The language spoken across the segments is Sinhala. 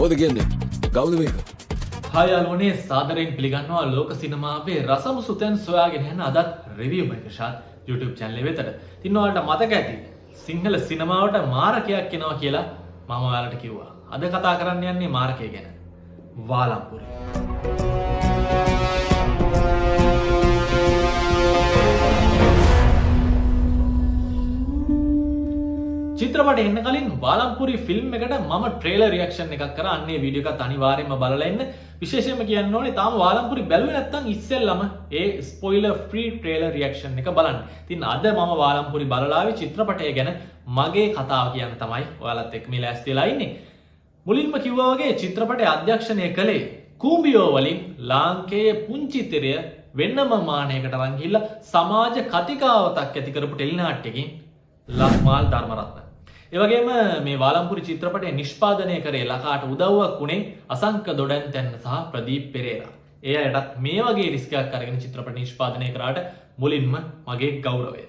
මොකද කියන්නේ? ගවුද මේක? හාය යාළුවනේ සාදරයෙන් පිළිගන්නවා ලෝක සිනමාවේ රසමුසු තැන් සොයාගෙන යන අදත් රිවිව් එකකට YouTube channel එක වෙතට. ඉතින් ඔයාලට මතක ඇති සිංහල සිනමාවට මාරකයක් එනවා කියලා මම ඔයාලට කිව්වා. අද කතා කරන්න යන්නේ මාරකය ගැන. වාලම්පුරි. චිත්‍රපටය එන්න කලින් වාලම්පුරි ෆිල්ම් එකට මම ට්‍රේලර් රියැක්ෂන් එකක් කරා. අන්නේ වීඩියෝ එකත් අනිවාර්යයෙන්ම බලලා ඉන්න. විශේෂයෙන්ම කියන්න ඕනේ තාම වාලම්පුරි බැලුවේ නැත්නම් ඉස්සෙල්ලම ඒ ස්පොයිලර් ෆ්‍රී ට්‍රේලර් රියැක්ෂන් එක බලන්න. ඉතින් අද මම වාලම්පුරි බලලා ආවේ චිත්‍රපටය ගැන මගේ කතාව කියන්න තමයි ඔයාලත් එක්ක මේ ලෑස්ති වෙලා ඉන්නේ. මුලින්ම කිව්වා වගේ චිත්‍රපටය අධ්‍යක්ෂණය කළේ කූඹියෝ වලින් ලාංකේය පුංචි තිරය වෙනම මානයකට අරන් ගිහිල්ලා සමාජ කතිකාවතක් ඇති කරපු ටෙලිනාට්‍යකින් ලක්මාල් ධර්මරත්න. ඒ වගේම මේ වාලම්පුරි චිත්‍රපටය නිෂ්පාදනය කරේ ලකාට උදව්වක් වුණේ අසංක දොඩන්තැන්න සහ ප්‍රදීප් පෙරේරා. ඒ අයටත් මේ වගේ රිස්ක් එකක් අරගෙන චිත්‍රපට නිෂ්පාදනය කරාට මුලින්ම මගේ ගෞරවය.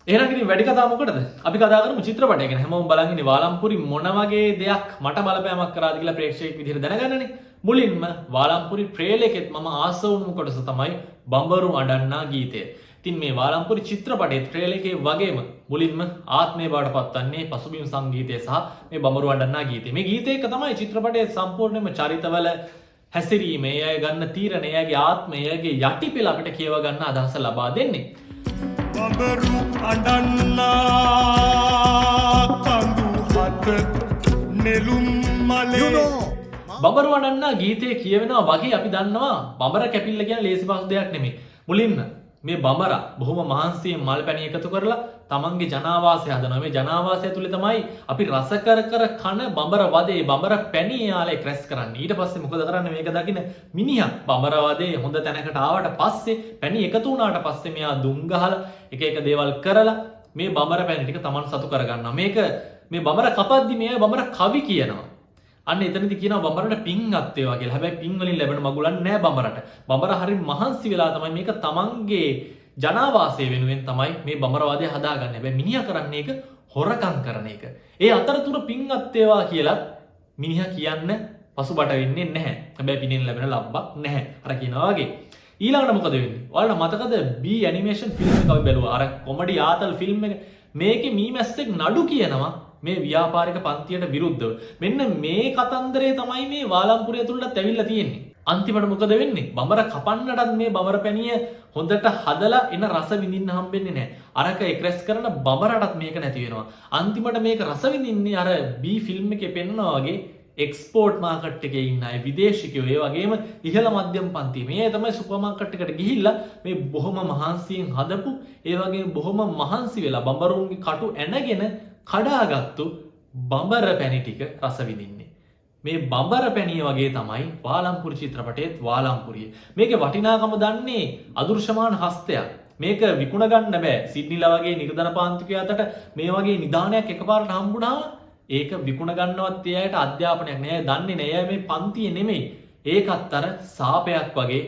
එහෙනම් ඉතින් වැඩි කතා මොකටද? අපි කතා කරමු චිත්‍රපටය ගැන. හැමෝම බලන් ඉන්නේ වාලම්පුරි මොන වගේ දෙයක් මට බලපෑමක් කරාද කියලා ප්‍රේක්ෂකෙක් විදිහට දැනගන්නනේ. මුලින්ම වාලම්පුරි ට්‍රේලර් එකෙත් මම ආස වුණු කොටස තමයි බඹරු අඬන්නා ගීතය. ඉතින් මේ වාලම්පුරි චිත්‍රපටයේ ට්‍රේලර් එකේ වගේම මුලින්ම ආත්මය බවට පත්වන්නේ පසුබිම් සංගීතය සහ මේ බඹරු අඬන්නා ගීතය. මේ ගීතය එක තමයි චිත්‍රපටයේ සම්පූර්ණයෙන්ම චරිතවල හැසිරීම, ඒ අය ගන්න තීරණ, ඒ අයගේ ආත්මය, ඒ අයගේ යටිපෙළ අපිට කියව ගන්න අදහස ලබා දෙන්නේ. බඹරු අඬන්නා කඳු හත නෙළුම් මලේ බඹරු අඬන්නා ගීතය කියවෙනවා වගේ අපි දන්නවා බඹර කැපිල්ල කියන ලේසි පහසු දෙයක් නෙමෙයි. මුලින්ම මේ බඹරා බොහොම මහන්සියෙන් මල් පැණි එකතු කරලා තමන්ගේ ජනාවාසය හදනවා. මේ ජනාවාසය තුල තමයි අපි රස කර කන බඹර වදේ බඹර පැණි යාලේ ක්‍රැස් කරන්නේ. ඊට පස්සේ මොකද කරන්නේ? මේක දකින්න මිනිහා බඹර වදේ හොඳ තැනකට ආවට පස්සේ පැණි එකතු වුණාට පස්සේ මෙයා දුම් ගහලා එක එක දේවල් කරලා මේ බඹර පැණි ටික තමන් සතු කරගන්නවා. මේක මේ බඹර කපද්දි මේ බඹර කවි කියනවා. අන්න එතනදි කියනවා බඹරට පිං අත්වේවා කියලා. හැබැයි පිං වලින් ලැබෙන මගුලක් නෑ බඹරට. බඹර හරිය මහන්සි වෙලා තමයි මේක තමන්ගේ ජනාවාසය වෙනුවෙන් තමයි මේ බඹර වාදය හදාගන්නේ. හැබැයි මිනිහා කරන්නේ ඒක හොරකම් කරන එක. ඒ අතරතුර පිං අත්වේවා කියලා මිනිහා කියන්න පසුබට වෙන්නේ නැහැ. හැබැයි පිනෙන් ලැබෙන ලබ්බක් නැහැ. අර කියනවා වගේ. ඊළඟට මොකද වෙන්නේ? ඔයාලට මතකද B ඇනිමේෂන් ෆිල්ම් එක අපි බැලුවා. අර කොමඩි ආතල් ෆිල්ම් එක. මේකේ මීමැස්සෙක් නඩු කියනවා මේ ව්‍යාපාරික පන්තියට විරුද්ධව. මෙන්න මේ කතන්දරේ තමයි මේ වාලම්පුරය තුලට ඇවිල්ලා තියෙන්නේ. අන්තිමට මොකද වෙන්නේ? බඹර කපන්නටත් මේ බඹර පැණිය හොඳට හදලා එන රස විඳින්න හම්බෙන්නේ නැහැ. අරක එක්රැස් කරන බඹරටත් මේක නැති වෙනවා. අන්තිමට මේක රස විඳින්නේ අර B ෆිල්ම් එකේ පෙන්වනවා වගේ එක්ස්පෝර්ට් මාකට් එකේ ඉන්න අය, විදේශිකයෝ, ඒ වගේම ඉහළ මධ්‍යම පන්තිය. මේ තමයි සුපර් මාකට් එකට ගිහිල්ලා මේ බොහොම මහන්සියෙන් හදපු, ඒ වගේම බොහොම මහන්සි වෙලා බඹරුන්ගේ කටු ඇනගෙන කඩාගත්තු බඹර පැණි ටික රස විඳින්නේ. මේ බඹර පැණිය වගේ තමයි වාලම්පුරි චිත්‍රපටයේත් වාලම්පුරිය. මේකේ වටිනාකම දන්නේ අදෘශ්‍යමාන හස්තයක්. මේක විකුණ ගන්න බෑ. සිඩ්නිලා වගේ නිර්ධන පාන්තිකයාට මේ වගේ නිදානයක් එකපාරට හම්බුණාම ඒක විකුණ ගන්නවත් ඒ අයට අධ්‍යාපනයක් නෑ. දන්නේ නෑ. එයා මේ පන්තියේ නෙමෙයි. ඒකත් අර සාපයක් වගේ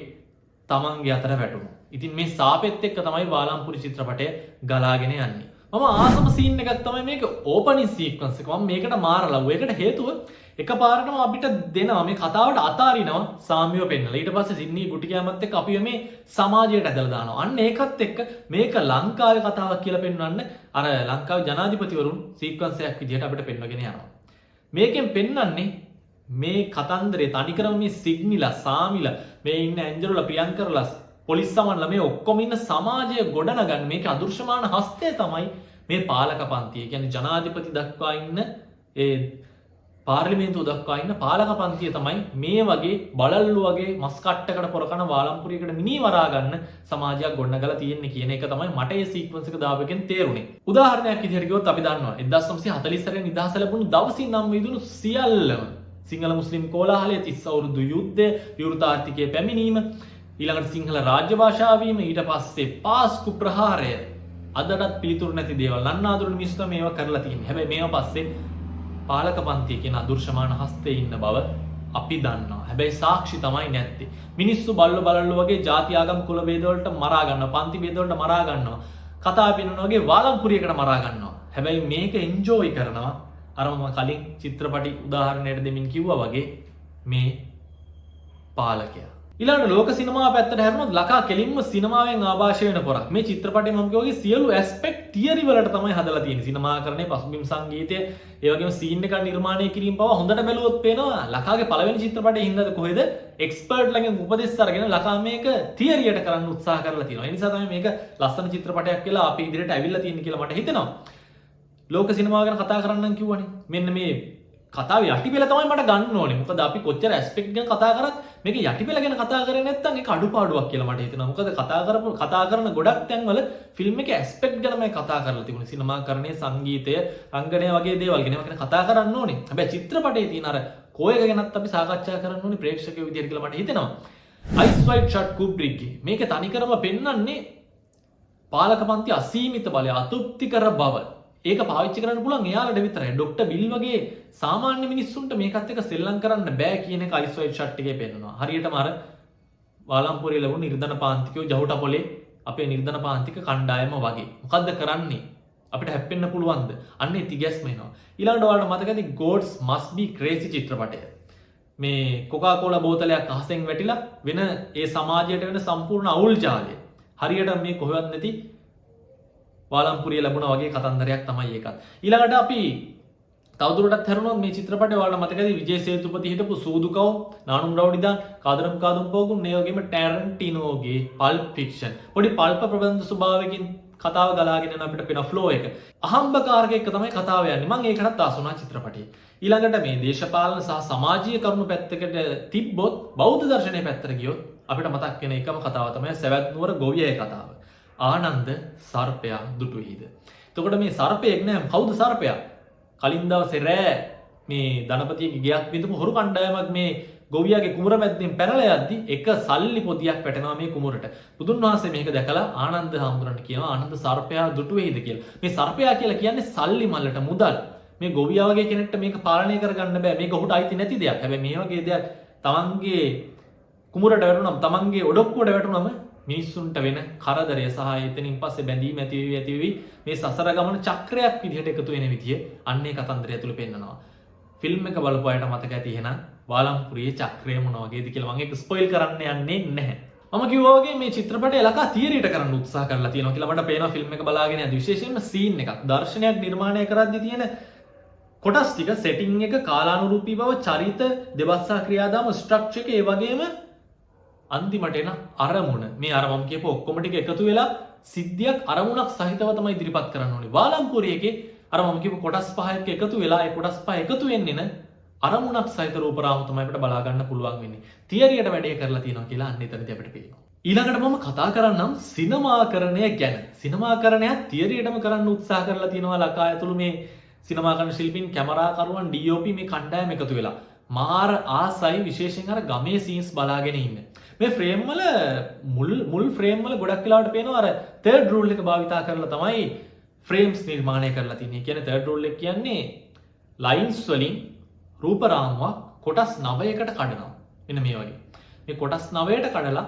තමන්ගේ අතට වැටුණා. ඉතින් මේ සාපෙත් එක්ක තමයි වාලම්පුරි චිත්‍රපටය ගලාගෙන යන්නේ. මම ආසම සීන් එකක් තමයි මේක ඕපනින් සීක්වන්ස් එක. මම මේකට මාරලා. ඒකට හේතුව එකපාරටම අපිට දෙනවා මේ කතාවට අතාරිනවා සාමියව පෙන්නලා. ඊට පස්සේ සිඩ්නි ගුටිකෑමත් එක්ක අපි මේ සමාජයට ඇදලා දානවා. අන්න ඒකත් එක්ක මේක ලංකාවේ කතාවක් කියලා පෙන්වන්න අර ලංකාවේ ජනාධිපතිවරුන් සීක්වන්ස් එකක් විදිහට අපිට පෙන්වගෙන යනවා. මේකෙන් පෙන්වන්නේ මේ කතන්දරේ තනිකරම මේ සිග්නිලා, සාමිලා, මේ ඉන්න ඇන්ජලෝලා, ප්‍රියංකරලා, පොලිස් සමන්ලා මේ ඔක්කොම ඉන්න සමාජය ගොඩනගන්න මේකේ අදෘශ්‍යමාන හස්තය තමයි මේ පාලක පන්තිය. කියන්නේ ජනාධිපති දක්වා ඉන්න ඒ පාර්ලිමේන්තුව දක්වා ඉන්න පාලක පන්තිය තමයි මේ වගේ බලල්ලු වගේ මස් කට්ටකට පොරකන වාලම්පුරියකට මිනී වරා ගන්න සමාජයක් ගොඩනගලා තියෙන්නේ කියන එක තමයි මට මේ සීක්වන්ස් එක දාපෙකින් තේරුනේ. උදාහරණයක් විදිහට කිව්වොත් අපි දන්නවා 1940 නිදහස ලැබුණු දවසින් නම් විදුණු සියල්ලම සිංහල මුස්ලිම් කෝලාහලයේ 30 අවුරුදු යුද්ධය, විවෘත ආර්ථිකයේ පැමිණීම, ඊළඟට සිංහල රාජ්‍ය භාෂාව වීම, ඊට පස්සේ පාස්කු ප්‍රහාරය, අදටත් පිළිතුරු නැති දේවල් නන්නාඳුන මිනිස්සු මේවා කරලා තියෙන්නේ. හැබැයි මේවා පස්සේ පාලක පන්තිය කියන අදෘශ්‍යමාන හස්තේ ඉන්න බව අපි දන්නවා. හැබැයි සාක්ෂි තමයි නැත්තේ. මිනිස්සු බල්ලෝ වගේ ಜಾති ආගම් කුල ભેද වලට මරා ගන්නවා, පන්ති ભેද වලට මරා ගන්නවා. කතා පිනන වගේ වාලම්පුරියකට මරා ගන්නවා. හැබැයි මේක එන්ජොයි කරනවා අර මම කලින් චිත්‍රපටි උදාහරණයක් දෙමින් කිව්වා වගේ මේ පාලකයා. ඊළඟට ලෝක සිනමාව පැත්තට හැරුණොත් ලකා කෙලින්ම සිනමාවෙන් ආభాෂය වෙන පොරක්. මේ චිත්‍රපටයේ මම කියෝගේ සියලු ඇස්පෙක්ට් තියරි වලට තමයි හදලා තියෙන්නේ. සිනමාකරණයේ පසුබිම් සංගීතය, ඒ වගේම සීන් එක නිර්මාණය කිරීම පවා හොඳට බැලුවොත් පේනවා ලකාගේ පළවෙනි චිත්‍රපටයේ හින්දාද කොහෙද එක්ස්පර්ට් ළඟින් උපදෙස් අරගෙන ලකා මේක තියරියට කරන්න උත්සාහ කරලා තියෙනවා. ඒ නිසා තමයි මේක ලස්සන චිත්‍රපටයක් කියලා අපි ඉදිරියට ඇවිල්ලා තියෙන්නේ කියලා මට හිතෙනවා. ලෝක සිනමාව ගැන කතා කරන්නම් කිව්වනේ. මෙන්න මේ කතාවේ යටිපෙළ තමයි මට ගන්න ඕනේ. මොකද අපි කොච්චර ඇස්පෙක්ට් ගැන කතා කරත් මේක යටිපෙළ ගැන කතා කරේ නැත්නම් ඒක අඩුපාඩුවක් කියලා මට හිතෙනවා. මොකද කතා කරන ගොඩක් තැන්වල ෆිල්ම් එකේ ඇස්පෙක්ට් ගැනමයි කතා කරලා තිබුණේ. සිනමාකරණයේ සංගීතය, රංගනය වගේ දේවල් ගැන ඒවා ගැන කතා කරන්න ඕනේ. හැබැයි චිත්‍රපටයේ තියෙන අර කෝයක ගැනත් අපි සාකච්ඡා කරන්න ඕනේ ප්‍රේක්ෂකයෝ විදියට කියලා මට හිතෙනවා. අයිස් වයිට් ෂට් කුබ්රික්ගේ මේක තනිකරම පෙන්වන්නේ පාලක පන්ති අසීමිත බලය, අතෘප්තිකර බව. ඒක පාවිච්චි කරන්න පුළුවන් එයාලට විතරයි. ඩොක්ටර් බිල් වගේ සාමාන්‍ය මිනිස්සුන්ට මේකත් එක්ක සෙල්ලම් කරන්න බෑ කියන එක අයිස් වයිට් ෂට් එකේ පෙන්නනවා. හරියටම අර වාලම්පුරේ ලැබුණු නිර්ධන පාන්තිකයෝ ජහුටපොලේ අපේ නිර්ධන පාන්තික කණ්ඩායම වගේ. මොකද්ද කරන්නේ? අපිට හැප්පෙන්න පුළුවන්ද? අන්න ඒ තිගැස්ම එනවා. ඊළඟට ඔයාලට මතකද Gods Must Be Crazy චිත්‍රපටය. මේ කොකාකෝලා බෝතලයක් අහසෙන් වැටිලා වෙන ඒ සමාජයට වෙන සම්පූර්ණ අවුල් ජාලය. හරියට මේ කොහෙවත් නැති වාලම්පුරිය ලැබුණා වගේ කතන්දරයක් තමයි ඒකත්. ඊළඟට අපි තවදුරටත් හැරුණොත් මේ චිත්‍රපටය ඔයාලට මතකද විජේ සේතුපති හිටපු සූදුකව, නානුම් රවුඩිදාන්, කාදරම් කාදුම් පෝගුම්, මේ වගේම ටැරන්ටිනෝගේ පල්ප් ෆික්ෂන්. පොඩි පල්ප ප්‍රබන්ධ ස්වභාවයකින් කතාව ගලාගෙන යන අපිට පේන ෆ්ලෝ එක. අහම්බකාරක එක තමයි කතාව යන්නේ. මම ඒකටත් ආස වුණා චිත්‍රපටියේ. ඊළඟට මේ දේශපාලන සහ සමාජීය කරුණු පැත්තකට තිබ්බොත් බෞද්ධ දර්ශනයේ පැත්තට ගියොත් අපිට මතක් වෙන එකම කතාව තමයි සවැත් නුවර ගොවියේ කතාව. ආනන්ද සර්පයා දුටුවේද. එතකොට මේ සර්පයෙක් නෑ, කවුද සර්පයා? කලින් දවසේ රෑ මේ ධනපතිගේ ගෙයක් විඳපු හොරු කණ්ඩායමක් මේ ගොවියාගේ කුමර මැද්දෙන් පැනලා යද්දි එක සල්ලි පොදියක් වැටෙනවා මේ කුමරට. බුදුන් වහන්සේ මේක දැකලා ආනන්ද හාමුදුරන්ට කියනවා ආනන්ද සර්පයා දුටුවේද කියලා. මේ සර්පයා කියලා කියන්නේ සල්ලි මල්ලට මුදල්. මේ ගොවියා වගේ කෙනෙක්ට මේක පාලනය කරගන්න බෑ. මේක ඔහුට අයිති නැති දෙයක්. හැබැයි මේ වගේ දෙයක් තමන්ගේ කුමරට වැටුනම, තමන්ගේ ඔඩොක්කුවට වැටුනම මිනිස්සුන්ට වෙන කරදරය සහ එතනින් පස්සේ බැඳීම් ඇතිවි මේ සසර ගමන චක්‍රයක් විදිහට එකතු වෙන විදිය අන්නේ කතන්දරය ඇතුළේ පෙන්නනවා. ෆිල්ම් එක බලපු අයට මතක ඇති එහෙනම් වාලම්පුරියේ චක්‍රය මොන වගේද කියලා මම ඒක ස්පොයිල් කරන්න යන්නේ නැහැ. මම කිව්වා වගේ මේ චිත්‍රපටය ලකා තියරියට කරන්න උත්සාහ කරලා තියෙනවා කියලා මට පේනවා ෆිල්ම් එක බලාගෙන යද්දි. විශේෂයෙන්ම සීන් එකක් දර්ශනයක් නිර්මාණය කරද්දී තියෙන කොටස් ටික, සෙටින් එක, කාලානුරූපී බව, චරිත, දෙබස්සා ක්‍රියාදාම, ස්ට්‍රක්චර් එක, ඒ වගේම අන්තිමට එන අරමුණ. මේ අර මම කියපු ඔක්කොම ටික එකතු වෙලා සිද්ධියක් අරමුණක් සහිතව තමයි ඉදිරිපත් කරන්න ඕනේ. වාලම්පුරියේ අර මම කියපු කොටස් පහ එක්ක එකතු වෙලා ඒ කොටස් පහ එකතු වෙන්නේ න අරමුණක් සහිත රූපරාම තමයි අපිට බලා ගන්න පුළුවන් වෙන්නේ. තියරියට වැඩේ කරලා තියෙනවා කියලා අන්න එතනදී අපිට පේනවා. ඊළඟට මම කතා කරන්නම් සිනමාකරණය ගැන. සිනමාකරණයක් තියරියටම කරන්න උත්සාහ කරලා තියෙනවා ලකා ඇතුළු මේ සිනමාකරණ ශිල්පීන්, කැමරාකරුවන්, DOP මේ කණ්ඩායම එකතු වෙලා. මාර ආසයි විශේෂයෙන් අර ගමේ සීන්ස් බලාගෙන ඉන්න. මේ ෆ්‍රේම් වල මුල් ෆ්‍රේම් වල ගොඩක් වෙලාවට පේනවා අර තර්ඩ් රූල් එක භාවිතා කරලා තමයි ෆ්‍රේම්ස් නිර්මාණය කරලා තියෙන්නේ. කියන්නේ තර්ඩ් රූල් එක කියන්නේ ලයින්ස් වලින් රූප රාමුවක් කොටස් 9කට කඩනවා. මෙන්න මේ වගේ. මේ කොටස් 9ට කඩලා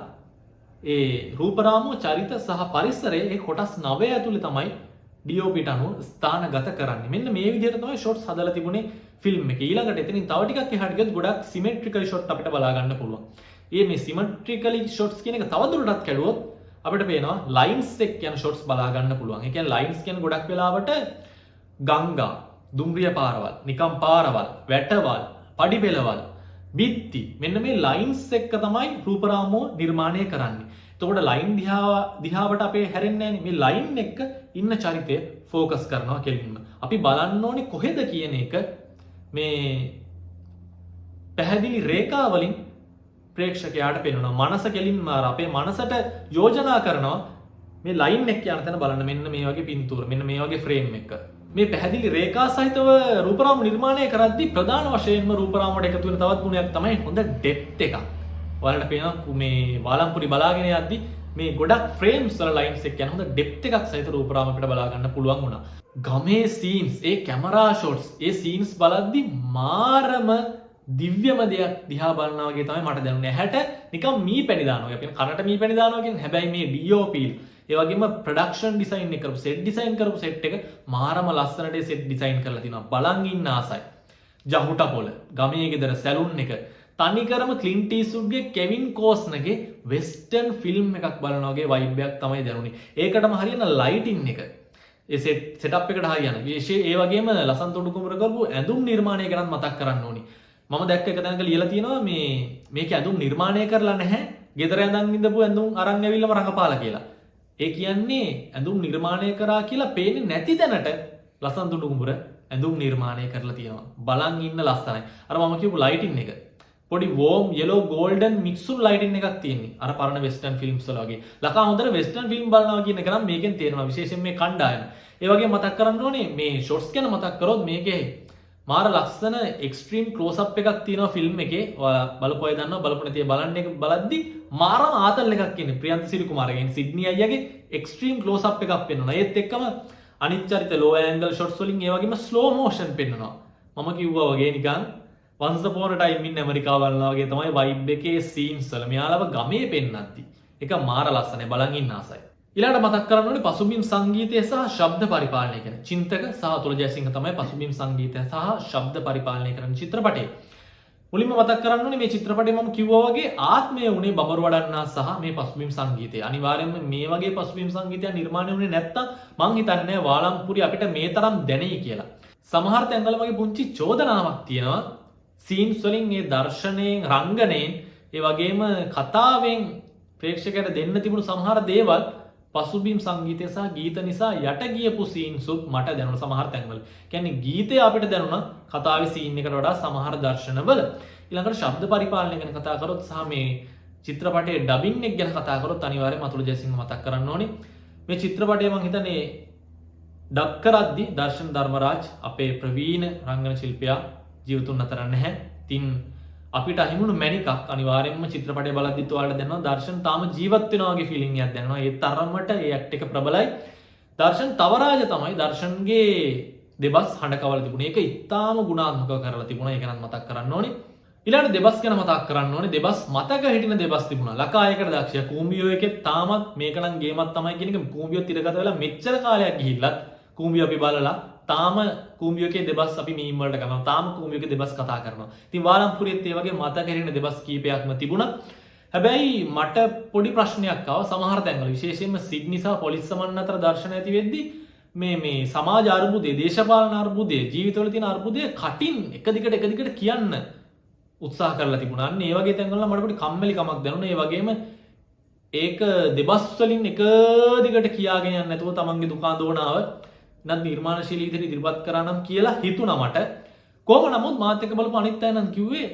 ඒ රූප රාමුව, චරිත සහ පරිසරය ඒ කොටස් 9 ඇතුලේ තමයි DOP ට අනුව ස්ථානගත කරන්නේ. මෙන්න මේ විදිහට තමයි ෂොට්ස් හදලා තිබුණේ ෆිල්ම් එකේ. ඊළඟට එතනින් තව ටිකක් එහාට ගියොත් ගොඩක් සිමෙට්‍රිකල් ෂොට් අපිට බලා ගන්න පුළුවන්. මේ සිමෙට්‍රිකලි ෂොට්ස් කියන එක තවදුරටත් කැඩුවොත් අපිට පේනවා ලයින්ස් එක් යන ෂොට්ස් බලා ගන්න පුළුවන්. ඒ කියන්නේ ලයින්ස් කියන්නේ ගොඩක් වෙලාවට ගංගා, දුම්රිය පාරවල්, නිකම් පාරවල්, වැටවල්, පඩිපෙළවල්, බිත්ති, මෙන්න මේ ලයින්ස් එක්ක තමයි රූපරාමෝ නිර්මාණය කරන්නේ. එතකොට ලයින් දිහාවට අපේ හැරෙන්නේ නැහැ. මේ ලයින් එක්ක ඉන්න චරිතය ફોකස් කරනවා කෙලින්ම. අපි බලන්න ඕනේ කොහෙද කියන එක මේ පැහැදිලි රේඛා වලින් ප්‍රේක්ෂකයාට පෙනෙනවා. මනස කෙලින්ම අපේ මනසට යෝජනා කරනවා මේ ලයින් එක යන තැන බලන්න. මෙන්න මේ වගේ පින්තූර, මෙන්න මේ වගේ ෆ්‍රේම් එක. මේ පැහැදිලි රේඛා සහිතව රූපරාම නිර්මාණය කරද්දී ප්‍රධාන වශයෙන්ම රූපරාමයට එකතු වෙන තවත් ගුණයක් තමයි හොඳ ඩෙප්ත් එකක්. ඔයාලට පේනවා මේ වාලම්පුරි බලාගෙන යද්දී මේ ගොඩක් ෆ්‍රේම්ස් වල ලයින්ස් එක යන හොඳ ඩෙප්ත් එකක් සහිත රූපරාමයකට බලා ගන්න පුළුවන් වුණා. ගමේ සීන්ස්, ඒ කැමරා ෂොට්ස්, ඒ සීන්ස් බලද්දී මාරම දිව්‍යම දෙයක් දිහා බලනවා වගේ තමයි මට දැනුනේ. ඇහැට නිකන් මී පැණි දානවා. අපි කනට මී පැණි දානවා කියන්නේ හැබැයි මේ DOP ඒ වගේම ප්‍රොඩක්ෂන් ඩිසයින් එක කරපු සෙට් ඩිසයින් කරපු සෙට් එක මාරම ලස්සනට සෙට් ඩිසයින් කරලා තිනවා. බලන් ඉන්න ආසයි. ජහුට පොළ, ගමේ ගෙදර සැලුන් එක, තනිකරම ක්ලින්ට් ඊස්ට්වුඩ්ගේ කෙවින් කෝස්නර්ගේ වෙස්ටර්න් ෆිල්ම් එකක් බලන වගේ වයිබ් එකක් තමයි දැනුනේ. ඒකටම හරියන ලයිටින් එක. ඒ සෙටප් එකට හරියන. විශේෂයෙන් ඒ වගේම ලසන් තොඩු කුමර කරපු ඇඳුම් නිර්මාණය ගැන මතක් කරන්න ඕනි. මම දැක්ක එක තැනක ලියලා තියෙනවා මේක ඇඳුම් නිර්මාණය කරලා නැහැ. ගෙදර ඇඳන් ඉඳපු ඇඳුම් අරන් ඇවිල්ලාම රඟපාලා කියලා. ඒ කියන්නේ ඇඳුම් නිර්මාණය කරා කියලා පේන්නේ නැති තැනට ලසන් තොඩු කුමර ඇඳුම් නිර්මාණය කරලා තියෙනවා. බලන් ඉන්න ලස්සනයි. අර මම කියපු ලයිටින් එක. පොඩි වෝම් යෙලෝ ගෝල්ඩන් මික්සුන් ලයිටින් එකක් තියෙන්නේ. අර පරණ වෙස්ටර්න් ෆිල්ම්ස් වල වගේ. ලකා හොඳට වෙස්ටර්න් ෆිල්ම් බලනවා කියන එක නම් මේකෙන් තේරෙනවා. විශේෂයෙන් මේ කණ්ඩායම. ඒ වගේ මතක් කරන්න ඕනේ මේ ෂොට්ස් ගැන මතක් කරොත් මේකේ මාර ලස්සන එක්ස්ට්‍රීම් ක්ලෝස් අප් එකක් තියෙනවා ෆිල්ම් එකේ. බලපු අය දන්නවා බලපු නැති අය බලන්න එක බලද්දි මාරම ආතල් එකක් ඉන්නේ. ප්‍රියන්ත සිරිකුමාරගෙන් සිඩ්නි අයියාගේ එක්ස්ට්‍රීම් ක්ලෝස් අප් එකක් පෙන්වනවා. ඒත් එක්කම අනිත් චරිත ලෝ ඇන්ගල් ෂොට්ස් වලින් ඒ වගේම ස්ලෝ මෝෂන් පෙන්වනවා. මම කිව්වා වගේ නිකන් once upon a time in America බලනවා වගේ තමයි වයිබ් එකේ සීන්ස් වල. මෙයාලව ගමේ පෙන්නද්දි ඒක මාර ලස්සනයි. බලන් ඉන්න ආසයි. ඊළඟට මතක් කරන්න ඕනේ පසුබිම් සංගීතය සහ ශබ්ද පරිපාලනය කරන චින්තක සහ අතුල ජයසිංහ තමයි පසුබිම් සංගීතය සහ ශබ්ද පරිපාලනය කරන චිත්‍රපටයේ. මුලින්ම මතක් කරන්න ඕනේ මේ චිත්‍රපටය මම කිව්වා වගේ ආත්මය උනේ බඹරු වඩන්නා සහ මේ පසුබිම් සංගීතය. අනිවාර්යයෙන්ම මේ වගේ පසුබිම් සංගීතයක් නිර්මාණය වුණේ නැත්තම් මං හිතන්නේ වාලම්පුරි අපිට මේ තරම් දැනෙයි කියලා. සමහර තැන්වල මගේ පුංචි චෝදනාවක් තියෙනවා. සීන්ස් වලින් මේ දර්ශනයෙන් රංගනයෙන් ඒ වගේම කතාවෙන් ප්‍රේක්ෂකයට දෙන්න තිබුණු සමහර දේවල් පසුබිම් සංගීතය සහ ගීත නිසා යට ගියපු සීන්සුත් මට දැනුණා සමහර තැන්වල. කියන්නේ ගීතය අපිට දැනුණා කතාවේ සීන් එකට වඩා සමහර දර්ශනවල. ඊළඟට ශබ්ද පරිපාලනය ගැන කතා කරොත් සහ මේ චිත්‍රපටයේ ඩබින් එක ගැන කතා කරොත් අනිවාර්යයෙන්ම අතුල ජයසිංහ මතක් කරන්න ඕනේ. මේ චිත්‍රපටය මම හිතන්නේ ඩබ් කරද්දි දර්ශන ධර්මරාජ් අපේ ප්‍රවීණ රංගන ශිල්පියා ජීවිතුන් අතර නැහැ. ඉතින් අපිට අහිමුණු මැනිකක් අනිවාර්යයෙන්ම චිත්‍රපටය බලද්දිත් ඔයාලට දැනෙනවා දර්ශන් තාම ජීවත් වෙනවා වගේ ෆීලිං එකක් දැනෙනවා. ඒ තරමට ඒ ඇක්ට් එක ප්‍රබලයි. දර්ශන් තවරාජ තමයි දර්ශන්ගේ දෙබස් හඬ කවල තිබුණේ. ඒක ඉතාම ගුණාත්මකව කරලා තිබුණා. ඒක නම් මතක් කරන්න ඕනේ. ඊළඟට දෙබස් ගැන මතක් කරන්න ඕනේ. දෙබස් මතක හිටින දෙබස් තිබුණා. ලකායකට දක්ෂය කූඹියෝ එකේ තාමත් මේක නම් ගේමක් තමයි කියන එක කූඹියෝ තිරගත වෙලා මෙච්චර කාලයක් ගිහිල්ලත් කූඹියෝ අපි බලලා තාම කූඹියෝකේ දෙබස් අපි මීම් වලට කරනවා. තාම කූඹියෝකේ දෙබස් කතා කරනවා. ඉතින් වාලම්පුරියත් ඒ වගේ මතක හිටින දෙබස් කීපයක්ම තිබුණා. හැබැයි මට පොඩි ප්‍රශ්නයක් ආවා සමහර තැන්වල විශේෂයෙන්ම සිඩ්නි සහ පොලිස් සමන් අතර දර්ශන ඇති වෙද්දී මේ සමාජ අර්බුදය, දේශපාලන අර්බුදය, ජීවිතවල තියෙන අර්බුදය කටින් එක දිගට කියන්න උත්සාහ කරලා තිබුණා. අන්න ඒ වගේ තැන්වල මට පොඩි කම්මැලිකමක් දැනුණා. ඒ වගේම ඒක දෙබස් වලින් එක දිගට කියාගෙන යන්න නැතුව තමන්ගේ දුකාන් දෝනාව නත් නිර්මාණශීලී විදිහට ඉදිරිපත් කරා නම් කියලා හිතුණා මට. කොහොම නමුත් මාත් එක්ක බලපු අනිත් අය නම් කිව්වේ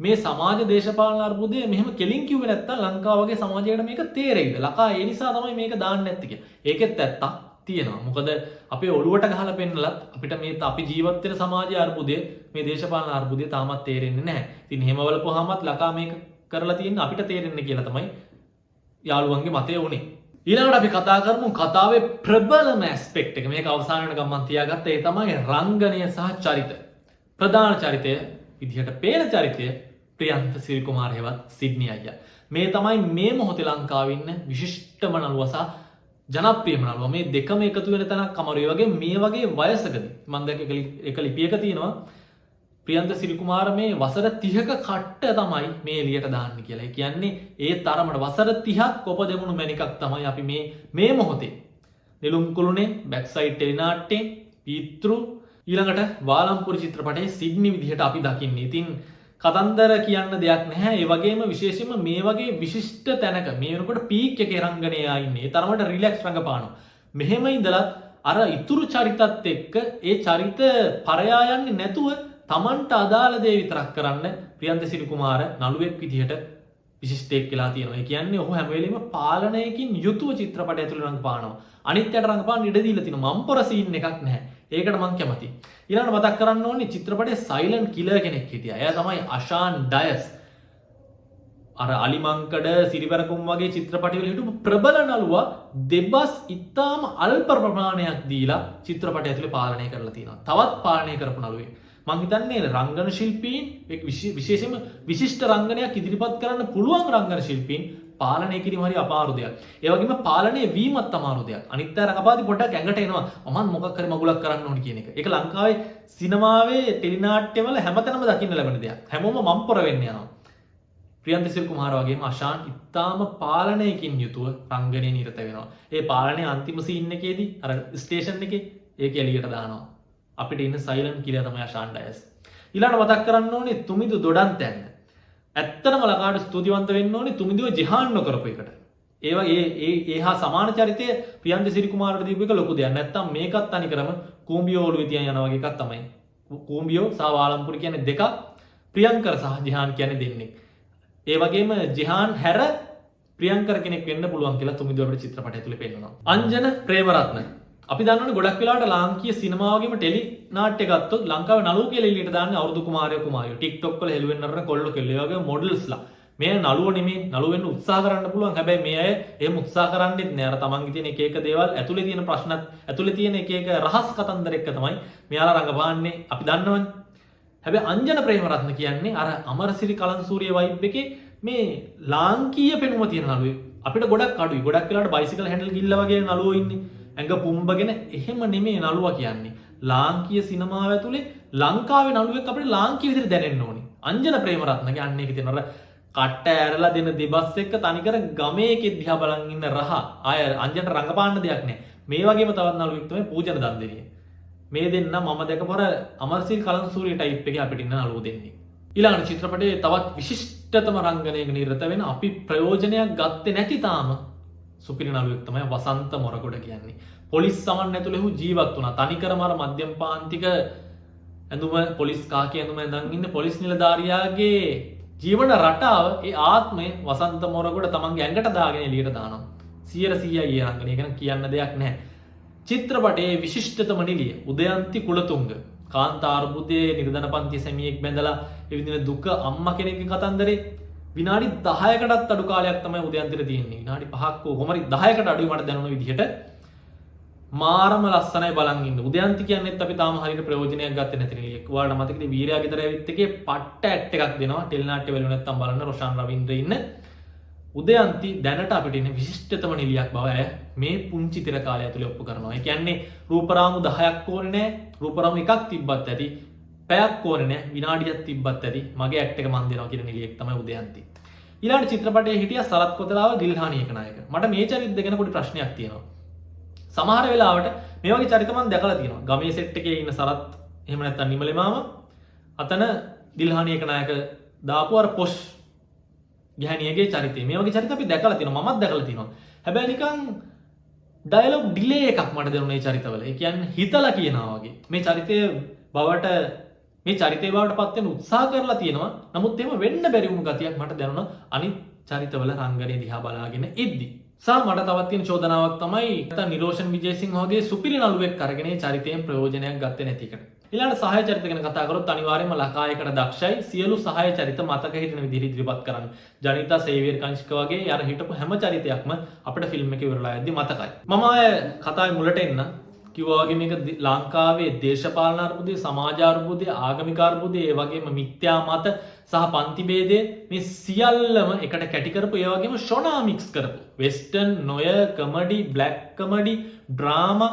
මේ සමාජ දේශපාලන අර්බුදය මෙහෙම කෙලින් කිව්වේ නැත්තම් ලංකාව වගේ සමාජයකට මේක තේරෙයිද? ලකා ඒ නිසා තමයි මේක දාන්න නැත්තේ කියලා. ඒකෙත් ඇත්තක් තියෙනවා. මොකද අපේ ඔළුවට ගහලා පෙන්නලත් අපිට මේ අපි ජීවත් වෙන සමාජයේ අර්බුදය මේ දේශපාලන අර්බුදය තාමත් තේරෙන්නේ නැහැ. ඉතින් එහෙම බලපුවාමත් ලකා මේක කරලා තියෙන්නේ අපිට තේරෙන්නේ කියලා තමයි යාළුවන්ගේ මතය උනේ. ඊළඟට අපි කතා කරමු කතාවේ ප්‍රබලම ඇස්පෙක්ට් එක. මේක අවසානයට ගමන් තියාගත්ත ඒ තමයි රංගනය සහ චරිත. ප්‍රධාන චරිතය විදිහට පේන චරිතය ප්‍රියන්ත සිරිකුමාර හේවත් සිඩ්නි අයියා. මේ තමයි මේ මොහොතේ ලංකාවේ ඉන්න විශිෂ්ටම නළුවා සහ ජනප්‍රියම නළුවා. මේ දෙකම එකතු වෙන තැනක් අමාරුයි. වගේ මේ වගේ වයසකදී මම දැක්ක එක ලිපියක තියෙනවා ප්‍රියන්ත සිරිකුමාර මේ වසර 30ක කට්ට තමයි මේ එළියට දාන්නේ කියලා. ඒ කියන්නේ ඒ තරමට වසර 30ක් කොපදෙමුණු මැනිකක් තමයි අපි මේ මොහොතේ නිලුම් කුළුනේ බැක්සයිඩ් ටෙලිනාට්‍යයෙන් පීතෘ ඊළඟට වාලම්පුර චිත්‍රපටයේ සිඩ්නි විදිහට අපි දකින්නේ. ඉතින් කතන්දර කියන්න දෙයක් නැහැ. ඒ වගේම විශේෂයෙන්ම මේ වගේ විශිෂ්ට තැනක මේ වෙනකොට පීක් එකේ රංගනයා ඉන්නේ. ඒ තරමට රිලැක්ස් රංගපානවා. මෙහෙම ඉඳලත් අර ඉතුරු චරිතත් එක්ක ඒ චරිත පරයා යන්නේ නැතුව තමන්ට අදාළ දේ විතරක් කරන්න ප්‍රියන්ත සිරිකුමාර නළුවෙක් විදිහට විශිෂ්ටයෙක් වෙලා තියෙනවා. ඒ කියන්නේ ඔහු හැම වෙලෙම පාලනයකින් යුතුව චිත්‍රපටය ඇතුළේ රංගපානවා. අනිත්යට රංගපාන්න ඉඩ දීලා තිනවා. මම්පොර සීන් එකක් නැහැ. ඒකට මම කැමතියි. ඊළඟට මතක් කරන්න ඕනේ චිත්‍රපටයේ සයිලන්ට් කිලර් කෙනෙක් හිටියා. එයා තමයි අෂාන් ඩයස්. අර අලිමංකඩ සිරිවැරකුම් වගේ චිත්‍රපටිවල හිටපු ප්‍රබල නළුවා දෙබස් ඉතාම අල්ප ප්‍රමාණයක් දීලා චිත්‍රපටය ඇතුළේ පාලනය කරලා තියෙනවා. තවත් පාලනය කරපු නළුවෙක්. මං හිතන්නේ රංගන ශිල්පීන් විශේෂයෙන්ම විශිෂ්ට රංගනයක් ඉදිරිපත් කරන්න පුළුවන් රංගන ශිල්පීන් පාලනය කිරීම හරි අමාරු දෙයක්. ඒ වගේම පාලනය වීමත් අමාරු දෙයක්. අනිත් අය රඟපාදී පොඩ්ඩක් ඇඟට එනවා. මම මොකක් හරි මගුලක් කරන්න ඕනි කියන එක. ඒක ලංකාවේ සිනමාවේ ටෙලිනාට්‍යවල හැමතැනම දකින්න ලැබෙන දෙයක්. හැමෝම මම්පොර වෙන්න යනවා. ප්‍රියන්ත සිල් කුමාර වගේම අශාන් ඉතාම පාලනයකින් යුතුව රංගනයේ නිරත වෙනවා. ඒ පාලනයේ අන්තිම සීන් එකේදී අර ස්ටේෂන් එකේ ඒක එළියට දානවා. අපිට ඉන්න සයිලන්ට් කියලා තමයි අශාන් ඩයස්. ඊළඟට මතක් කරන්න ඕනේ තුමිදු දොඩන්තැන්න. ඇත්තටම ලකාට ස්තුතිවන්ත වෙන්න ඕනේ තුමිදුව ජෙහාන් නොකරපු එකට. ඒවා ඒ හා සමාන චරිතය ප්‍රියන්ත සිරි කුමාරට දීපු එක ලොකු දෙයක්. නැත්තම් මේකත් තනිකරම කූඹියෝ ඔළුවේ තියන් යන වගේ එකක් තමයි. කූඹියෝ සහ වාලම්පුර කියන්නේ දෙකක්. ප්‍රියංකර සහ ජෙහාන් කියන්නේ දෙන්නෙක්. ඒ වගේම ජෙහාන් හැර ප්‍රියංකර කෙනෙක් වෙන්න පුළුවන් කියලා තුමිදුව අපේ චිත්‍රපටය ඇතුලේ පෙන්නනවා. අංජන ප්‍රේමරත්න අපි දන්නවනේ ගොඩක් වෙලාවට ලාංකීය සිනමාව වගේම ටෙලි නාට්‍ය ගත්තොත් ලංකාවේ නළුව කියලා එළියට දාන්නේ අවුරුදු කුමාරයෝ කුමාරියෝ TikTok වල හෙළුවෙන් අරන කොල්ලෝ කෙල්ලෝ වගේ මොඩල්ස්ලා. මේ නළුව නෙමෙයි නළුව වෙන්න උත්සාහ කරන්න පුළුවන්. හැබැයි මේ අය එහෙම උත්සාහ කරන්නේත් නෑ. අර තමන්ගේ තියෙන එක එක දේවල් ඇතුලේ තියෙන ප්‍රශ්නත් ඇතුලේ තියෙන එක එක රහස් කතන්දර එක්ක තමයි මෙයාලා රඟපාන්නේ. අපි දන්නවනේ. හැබැයි අංජන ප්‍රේමරත්න කියන්නේ අර අමරසිරි කලන්සූරිය වයිබ් එකේ මේ ලාංකීය පෙනුම තියෙන නළුවෙක්. අපිට ගොඩක් අඩුයි. ගොඩක් වෙලාවට බයිසිකල් හැන්ඩල් ගිල්ල වගේ නළුවෝ ඉන්නේ. ඇඟ පුම්බගෙන එහෙම නෙමෙයි නළුවා කියන්නේ. ලාංකීය සිනමාව ඇතුලේ ලංකාවේ නළුවෙක් අපිට ලාංකීය විදිහට දැනෙන්න ඕනේ. අංජන ප්‍රේමරත්නගේ අන්න ඒකේ තියෙන අර කට්ට ඇරලා දෙන දෙබස් එක්ක තනිකර ගමේ එකේ දිහා බලන් ඉන්න රහ. ආය අංජනට රඟපාන්න දෙයක් නැහැ. මේ වගේම තවත් නළුවෙක් තමයි පූජන දන්දෙනිය. මේ දෙන්න මම දැකපොර අමරසිරි කලන්සූරිය ටයිප් එකේ අපිට ඉන්න නළුවෝ දෙන්නේ. ඊළඟ චිත්‍රපටයේ තවත් විශිෂ්ටතම රංගනයක නිරත වෙන අපි ප්‍රයෝජනයක් ගත්තේ නැති තාම සුපිරි නළුවෙක් තමයි වසන්ත මොරගොඩ කියන්නේ. පොලිස් සමන් ඇතුළේ හු ජීවත් වුණා. තනිකරම අර මධ්‍යම පාන්තික ඇඳුම පොලිස් කාකි ඇඳුම ඇඳන් ඉන්න පොලිස් නිලධාරියාගේ ජීවන රටාව ඒ ආත්මය වසන්ත මොරගොඩ තමන්ගේ ඇඟට දාගෙන එළියට දානවා. 100% ඊ රංගනය ගැන කියන්න දෙයක් නැහැ. චිත්‍රපටයේ විශිෂ්ටතම නිලිය උදයන්ති කුලතුංග කාන්තා අර්බුදයේ නිර්ධන පන්ති සැමියෙක් බැඳලා ඒ විදිහට දුක අම්මා කෙනෙක්ගේ කතන්දරේ විනාඩි 10කටත් අඩු කාලයක් තමයි උදයන්තිට තියෙන්නේ. විනාඩි 5ක් කොහොමරි 10කට අඩුයි මට දැනුණ විදිහට. මාරම ලස්සනයි බලන් ඉන්න. උදයන්ති කියන්නේත් අපි තාම හරියට ප්‍රයෝජනයක් ගත්තේ නැති නිලියක්. ඔයාලට මතකද වීරයා ගෙදර ඇවිත් එකේ පට්ට ඇක්ට් එකක් දෙනවා. ටෙලිනාට්‍ය වල නැත්තම් බලන්න රොෂාන් රවීන්ද්‍ර ඉන්න. උදයන්ති දැනට අපිට ඉන්න විශිෂ්ටතම නිලියක් බව ඇය මේ පුංචි තිර කාලය ඇතුලේ ඔප්පු කරනවා. ඒ කියන්නේ රූපරාමු 10ක් ඕනේ නැහැ. රූපරාමු එකක් තිබ්බත් ඇති. පැයක් ඕනේ නැහැ. විනාඩියක් තිබ්බත් ඇති. මගේ ඇක්ට් එක මන් දෙනවා කියන නිලියෙක් තමයි උදයන්ති. ඊළඟ චිත්‍රපටයේ හිටිය සරත් කොතලාව දිල්හානි එකනායක. මට මේ චරිත ගැන පොඩි ප්‍රශ්නයක් තියෙනවා. සමහර වෙලාවට මේ වගේ චරිත මම දැකලා තියෙනවා. ගමේ සෙට් එකේ ඉන්න සරත් එහෙම නැත්නම් නිමලේ මාමා අතන දිල්හානි එකනායක දාපු අර පොෂ් ගැහණියගේ චරිතය. මේ වගේ චරිත අපි දැකලා තියෙනවා. මමත් දැකලා තියෙනවා. හැබැයි නිකන් ඩයලොග් ඩිලේ එකක් මට දැනුනේ මේ චරිතවල. ඒ කියන්නේ හිතලා කියනවා වගේ. මේ චරිතය බවට මේ චරිතය බවට පත් වෙන උත්සාහ කරලා තියෙනවා. නමුත් එහෙම වෙන්න බැරි වුණු ගතියක් මට දැනුණා අනිත් චරිතවල රංගනය දිහා බලාගෙන ඉද්දි. සහ මට තවත් තියෙන චෝදනාවක් තමයි නැත්නම් නිරෝෂන් විජේසිංහ වගේ සුපිරි නළුවෙක් අරගෙන මේ චරිතයෙන් ප්‍රයෝජනයක් ගත්තේ නැති එක. ඊළඟට සහාය චරිත ගැන කතා කරොත් අනිවාර්යයෙන්ම ලකායකට දක්ෂයි. සියලු සහාය චරිත මතක හිටින විදිහට ඉදිරිපත් කරන්න. ජනිතා සේවියර් කංශික වගේ අර හිටපු හැම චරිතයක්ම අපිට ෆිල්ම් එකේ ඉවරලා යද්දි මතකයි. මම ආය කතාවේ මුලට එන්න කිව්වා වගේ මේක ලංකාවේ දේශපාලන අර්බුදය, සමාජ අර්බුදය, ආගමික අර්බුදය, ඒ වගේම මිත්‍යා මත සහ පන්ති ભેදය මේ සියල්ලම එකට කැටි කරපු ඒ වගේම ෂොනා මික්ස් කරපු western, noir, comedy, black comedy, drama,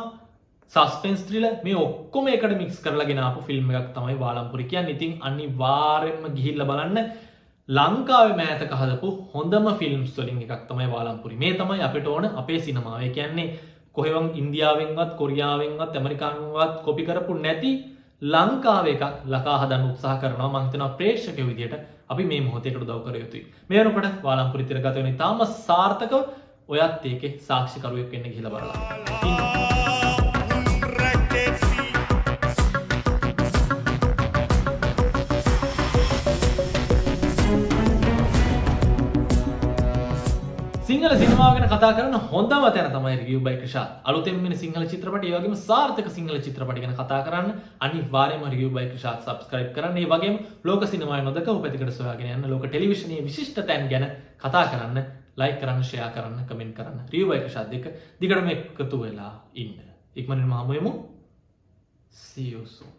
suspense thriller මේ ඔක්කොම එකට මික්ස් කරලා ගෙන ආපු ෆිල්ම් එකක් තමයි වාලම්පුරි කියන්නේ. ඉතින් අනිවාර්යෙන්ම ගිහිල්ලා බලන්න. ලංකාවේ මෑතක හදපු හොඳම ෆිල්ම්ස් වලින් එකක් තමයි වාලම්පුරි. මේ තමයි අපිට ඕන අපේ සිනමාව. ඒ කියන්නේ කොහෙවන් ඉන්දියාවෙන්වත් කොරියාවෙන්වත් ඇමරිකාවෙන්වත් කොපි කරපු නැති ලංකාවේ එකක් ලකා හදන්න උත්සාහ කරනවා. මම හිතනවා ප්‍රේක්ෂකයෝ විදියට අපි මේ මොහොතේකට උදව් කර යුතුයි. මේ වෙනකොට වාලම්පුරි තිරගත වෙන තාම සාර්ථකව ඔයත් ඒකේ සාක්ෂිකරුවෙක් වෙන්න ගිහිල්ලා බලන්න. සිංහල සිනමාව ගැන කතා කරන හොඳම තැන තමයි රිවිව් බයි ක්‍රිෂාත්. අලුතෙන් වෙන සිංහල චිත්‍රපට ඒ වගේම සාර්ථක සිංහල චිත්‍රපට ගැන කතා කරන්න අනිවාර්යයෙන්ම රිවිව් බයි ක්‍රිෂාත් subscribe කරන්න. ඒ වගේම ලෝක සිනමාවේ නොදකව පැතිකඩ සොයාගෙන යන්න. ලෝක ටෙලිවිෂනයේ විශිෂ්ට තැන් ගැන කතා කරන්න, like කරන්න, share කරන්න, comment කරන්න. රිවිව් බයි ක්‍රිෂාත් දෙක දිගටම එකතු වෙලා ඉන්න. ඉක්මනින්ම හමු වෙමු. See you soon.